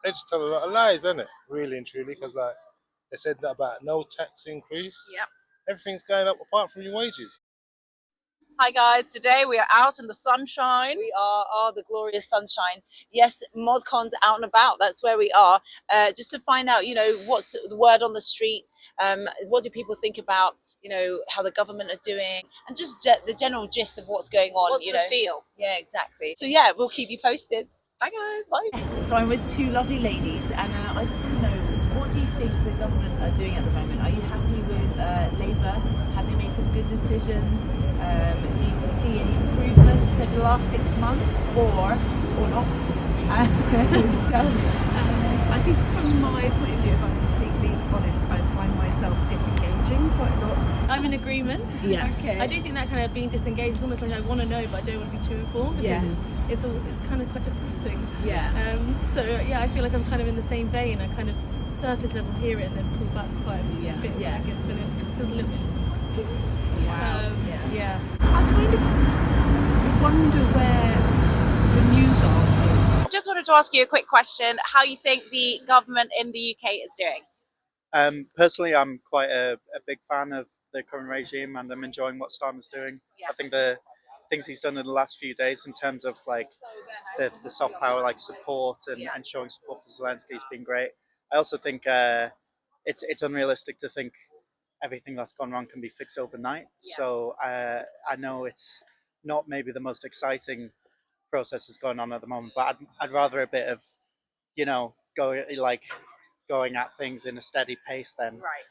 they just tell a lot of lies, isn't it? Really and truly, because like they said that about no tax increase. Yep. Everything's going up apart from your wages. Hi guys, today we are out in the sunshine. We are the glorious sunshine. Yes, ModCon's out and about. That's where we are. Just to find out, what's the word on the street. What do people think about, how the government are doing, and just the general gist of what's going on. What's the feel? Yeah, exactly. So yeah, we'll keep you posted. Bye guys. Bye. Yes, so I'm with two lovely ladies, and I just want to know, what do you think the government are doing at the moment? Are you happy with Labour? Have they made some good decisions? Do you see any improvements over the last 6 months, or not? Tell me. I think from my point of view, if I'm completely honest, I find myself disengaging quite a lot. I'm in agreement. Yeah. Okay. I do think that kind of being disengaged is almost like I want to know, but I don't want to be too informed because it's kind of quite depressing. Yeah. So yeah, I feel like I'm kind of in the same vein. I kind of surface level hear it and then pull back quite a bit. Yeah. It feels a little bit disappointing. Wow. Yeah. I kind of wonder where the news art is. Just wanted to ask you a quick question. How you think the government in the UK is doing? Personally, I'm quite a big fan of the current regime, and I'm enjoying what Starmer's doing. Yeah. I think the things he's done in the last few days in terms of like the soft power like support and showing support for Zelensky has been great. I also think it's unrealistic to think everything that's gone wrong can be fixed overnight. Yeah. So I know it's not maybe the most exciting processes going on at the moment, but I'd rather a bit of going at things in a steady pace than Right.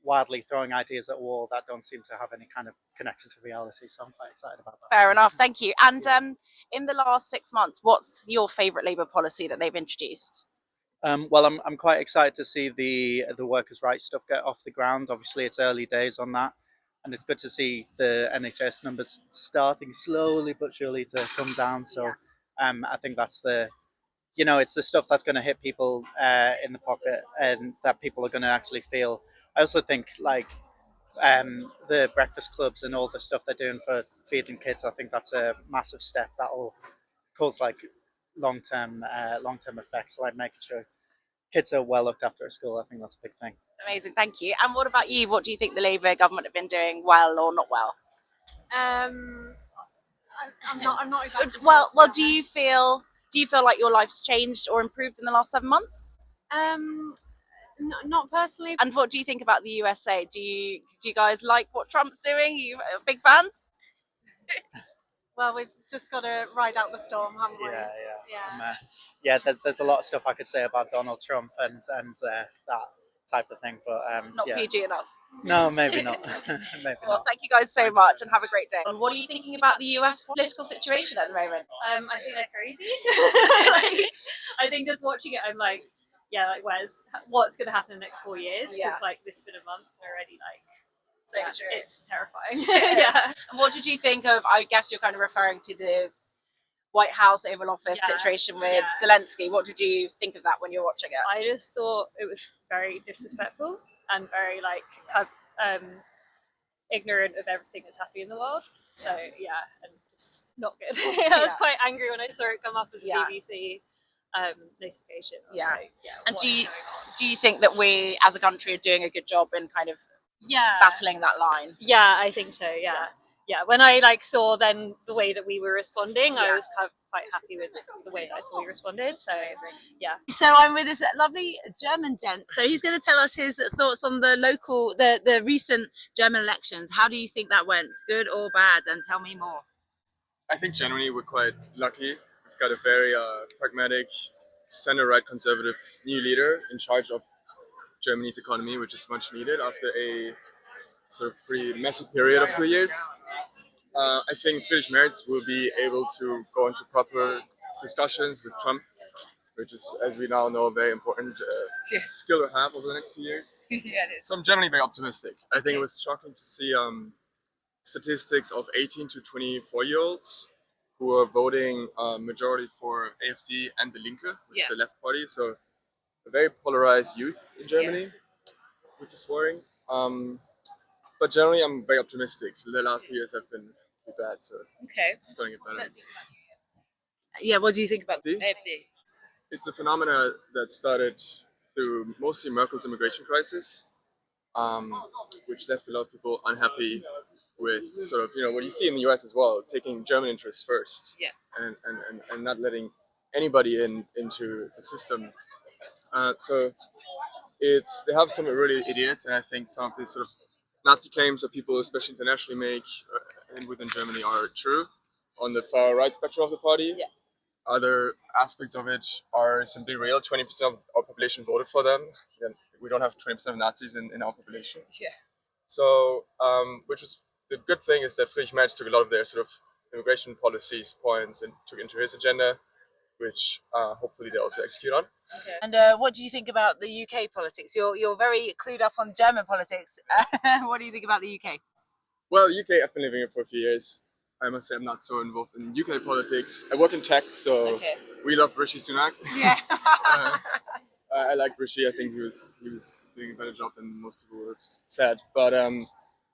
wildly throwing ideas at a wall that don't seem to have any kind of connection to reality. So I'm quite excited about that. Fair enough. Thank you. And in the last 6 months, what's your favourite Labour policy that they've introduced? Well, I'm quite excited to see the workers' rights stuff get off the ground. Obviously, it's early days on that, and it's good to see the NHS numbers starting slowly but surely to come down. So, I think that's it's the stuff that's going to hit people in the pocket, and that people are going to actually feel. I also think the breakfast clubs and all the stuff they're doing for feeding kids. I think that's a massive step that will cause like long-term effects, like making sure kids are well looked after at school. I think that's a big thing. Amazing. Thank you. And what about you? What do you think the Labour government have been doing well or not well? I'm not exactly Well, sure, do you feel like your life's changed or improved in the last 7 months? not personally. And what do you think about the USA? Do you guys like what Trump's doing? Are you big fans? Well, we've just got to ride out the storm, haven't we? Yeah. There's a lot of stuff I could say about Donald Trump and that type of thing, but Not yeah. PG enough. No, maybe not. Maybe Well, not. thank you guys so much and have a great day. And what are you thinking about the US political situation at the moment? I think they're crazy. I think just watching it, I'm like, what's going to happen in the next 4 years? Because this been a month already, it's terrifying. Yeah. And what did you think of? I guess you're kind of referring to the White House Oval Office situation with Zelensky. What did you think of that when you were watching it? I just thought it was very disrespectful and very ignorant of everything that's happening in the world. So and just not good. I was quite angry when I saw it come up as a BBC notification. And do you think that we as a country are doing a good job in kind of battling that line? Yeah, I think so. Yeah. When I saw then the way that we were responding, I was kind of quite happy with the way that I saw we responded. So yeah. So I'm with this lovely German gent. So he's going to tell us his thoughts on the recent German elections. How do you think that went? Good or bad? And tell me more. I think generally we're quite lucky. We've got a very pragmatic, center-right conservative new leader in charge of Germany's economy, which is much needed after a sort of pretty messy period of 2 years. I think British Merits will be able to go into proper discussions with Trump, which is, as we now know, a very important skill to have over the next few years. It is. So I'm generally very optimistic. I think it was shocking to see statistics of 18 to 24-year-olds who are voting majority for AfD and the Linke, which is the left party. So a very polarized youth in Germany, which is worrying. But generally, I'm very optimistic. The last 2 years have been pretty bad, so it's going to get better. Yeah, what do you think about AfD? It's a phenomena that started through mostly Merkel's immigration crisis, um, which left a lot of people unhappy with sort of, what you see in the US as well, taking German interests first, Yeah. and not letting anybody into the system. So they have some really idiots, and I think some of these sort of Nazi claims that people, especially internationally, make and within Germany are true on the far right spectrum of the party. Yeah. Other aspects of it are simply real. 20% of our population voted for them. Again, we don't have 20% of Nazis in our population. Yeah. So, which is the good thing is that Friedrich Merz took a lot of their sort of immigration policies points and took into his agenda, which hopefully they also execute on. Okay. And what do you think about the UK politics? You're very clued up on German politics. What do you think about the UK? Well, UK, I've been living here for a few years. I must say I'm not so involved in UK politics. I work in tech, so we love Rishi Sunak. Yeah. I like Rishi. I think he was doing a better job than most people would have said. But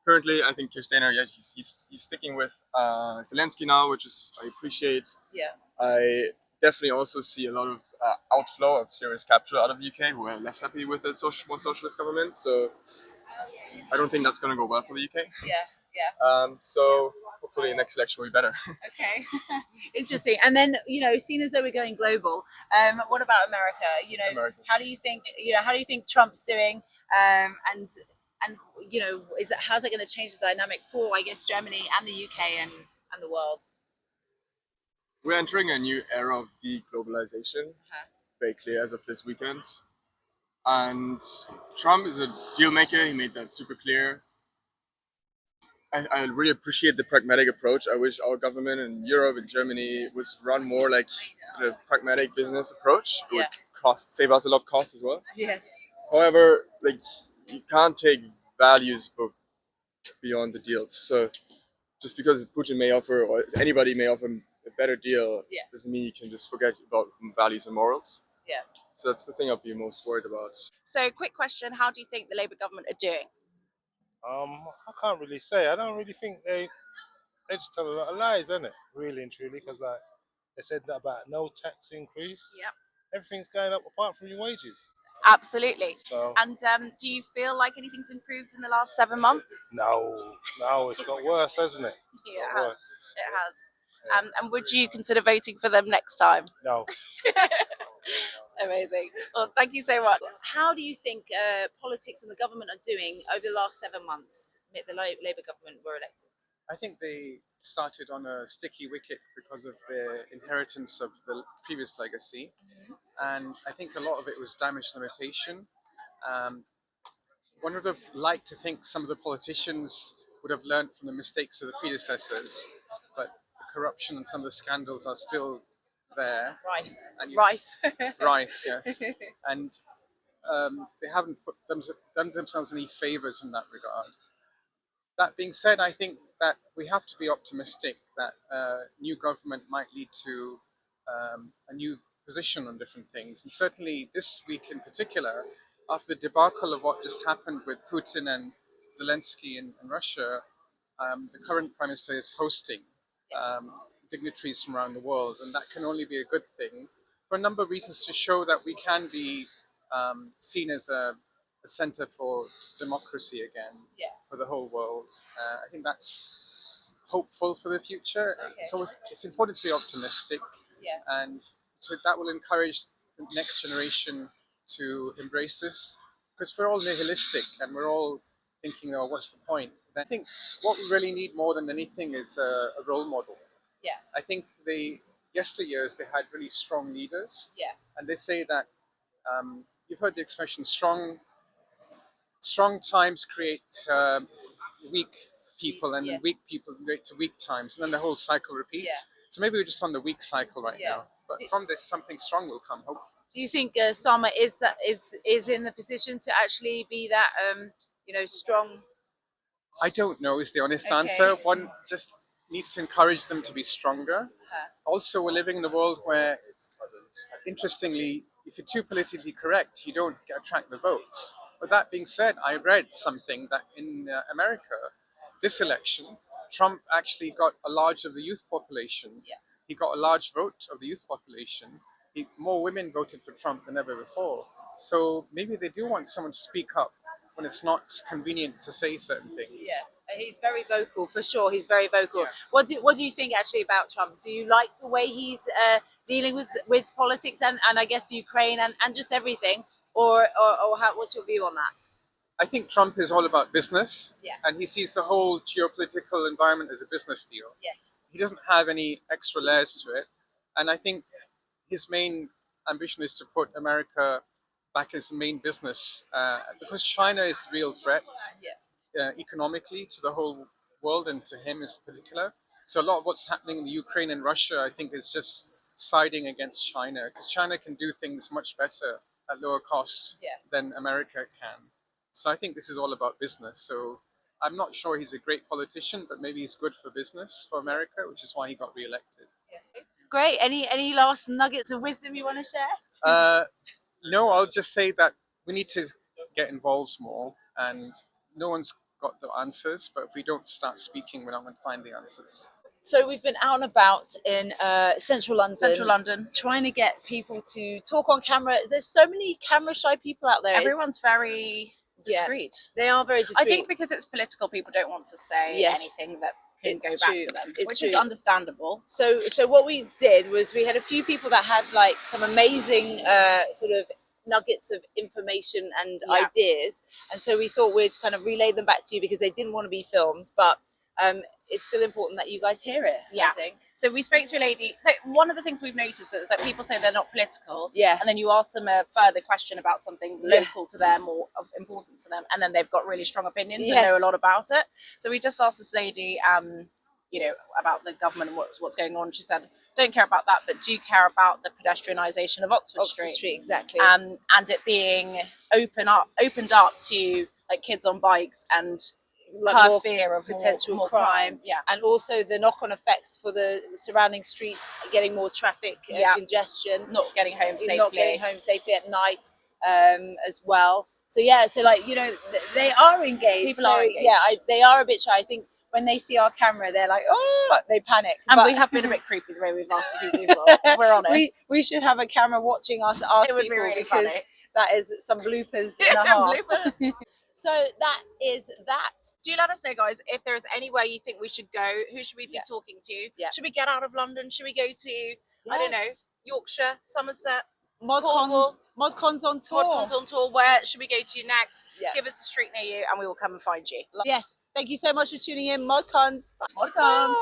currently, I think Keir Starmer, he's sticking with Zelensky now, which is I appreciate. Yeah. I definitely also see a lot of outflow of serious capital out of the UK who are less happy with the more socialist government. So I don't think that's going to go well for the UK. Yeah. Yeah. So hopefully the next election will be better. Okay. Interesting. And then, seeing as though we're going global, what about America? America. How do you think Trump's doing? And how's it going to change the dynamic for, I guess, Germany and the UK and the world? We're entering a new era of deglobalization, very clear as of this weekend. And Trump is a deal maker. He made that super clear. I really appreciate the pragmatic approach. I wish our government in Europe and Germany was run more like a pragmatic business approach. It would save us a lot of cost as well. Yes. However, you can't take values beyond the deals. So just because Putin may offer or anybody may offer a better deal doesn't mean you can just forget about values and morals. Yeah. So that's the thing I'll be most worried about. So, quick question: how do you think the Labour government are doing? I can't really say. I don't really think they just tell a lot of lies, isn't it? Really and truly, because they said that about no tax increase. Yep. Everything's going up apart from your wages. Absolutely. So, and do you feel like anything's improved in the last 7 months? No, it's got worse, hasn't it? It has. It has. And would you consider voting for them next time? No. Amazing. Well, thank you so much. How do you think politics and the government are doing over the last 7 months? The Labour government were elected. I think they started on a sticky wicket because of their inheritance of the previous legacy. And I think a lot of it was damage limitation. One would have liked to think some of the politicians would have learned from the mistakes of the predecessors, but the corruption and some of the scandals are still there. Rife. Right, yes. And they haven't done themselves any favours in that regard. That being said, I think that we have to be optimistic that new government might lead to a new position on different things. And certainly this week in particular, after the debacle of what just happened with Putin and Zelensky in Russia, the current Prime Minister is hosting dignitaries from around the world, and that can only be a good thing for a number of reasons, to show that we can be seen as a center for democracy again for the whole world. I think that's hopeful for the future. It's important to be optimistic, and so that will encourage the next generation to embrace this, because we're all nihilistic and we're all thinking, oh, what's the point? And I think what we really need more than anything is a role model. I think the yesteryears, they had really strong leaders, and they say that you've heard the expression, strong times create weak people, and weak people create to weak times, and then the whole cycle repeats. So maybe we're just on the weak cycle right now, but from this something strong will come, hopefully. Do you think Starmer is in the position to actually be that strong? I don't know is the honest answer. One just needs to encourage them to be stronger. Also, we're living in a world where, interestingly, if you're too politically correct, you don't attract the votes. But that being said, I read something that in America, this election, Trump actually got a large of the youth population. He got a large vote of the youth population, more women voted for Trump than ever before. So maybe they do want someone to speak up when it's not convenient to say certain things. Yeah, he's very vocal for sure. He's very vocal. Yes. What do you think actually about Trump? Do you like the way he's dealing with politics and I guess Ukraine and just everything, or what's your view on that? I think Trump is all about business, Yeah. and he sees the whole geopolitical environment as a business deal. Yes. He doesn't have any extra layers to it, and I think his main ambition is to put America back as the main business, because China is the real threat economically to the whole world and to him in particular. So a lot of what's happening in the Ukraine and Russia, I think, is just siding against China, because China can do things much better at lower cost than America can. So I think this is all about business. So I'm not sure he's a great politician, but maybe he's good for business for America, which is why he got re-elected. Great. Any last nuggets of wisdom you want to share? No, I'll just say that we need to get involved more, and no one's got the answers, but if we don't start speaking, we're not going to find the answers. So we've been out and about in central London, trying to get people to talk on camera. There's so many camera shy people out there. Everyone's very discreet. They are very discreet. I think because it's political, people don't want to say anything that can go back to them, which is understandable. So what we did was we had a few people that had like some amazing sort of nuggets of information and ideas, and so we thought we'd kind of relay them back to you because they didn't want to be filmed, but it's still important that you guys hear it. Yeah. I think. So we spoke to a lady. So one of the things we've noticed is that people say they're not political. Yeah. And then you ask them a further question about something local to them or of importance to them, and then they've got really strong opinions and know a lot about it. So we just asked this lady, about the government and what's going on. She said, don't care about that, but do care about the pedestrianisation of Oxford Street. Exactly. And it being opened up to like kids on bikes and like her fear of potential more crime, yeah, and also the knock-on effects for the surrounding streets, getting more traffic congestion, not getting home safely at night, as well. So they are engaged. People are engaged. Yeah, they are a bit shy. I think when they see our camera, they're like, oh, they panic. And we have been a bit creepy the way we've asked a few people. We're honest. We should have a camera watching us ask It would people be really because funny. that is some bloopers and a half. So that is that. Do let us know, guys, if there is anywhere you think we should go. Who should we be talking to? Yeah. Should we get out of London? Should we go to, I don't know, Yorkshire, Somerset, ModCons on tour. ModCons on tour. Where should we go to next? Yeah. Give us a street near you and we will come and find you. Yes. Thank you so much for tuning in. ModCons. ModCons.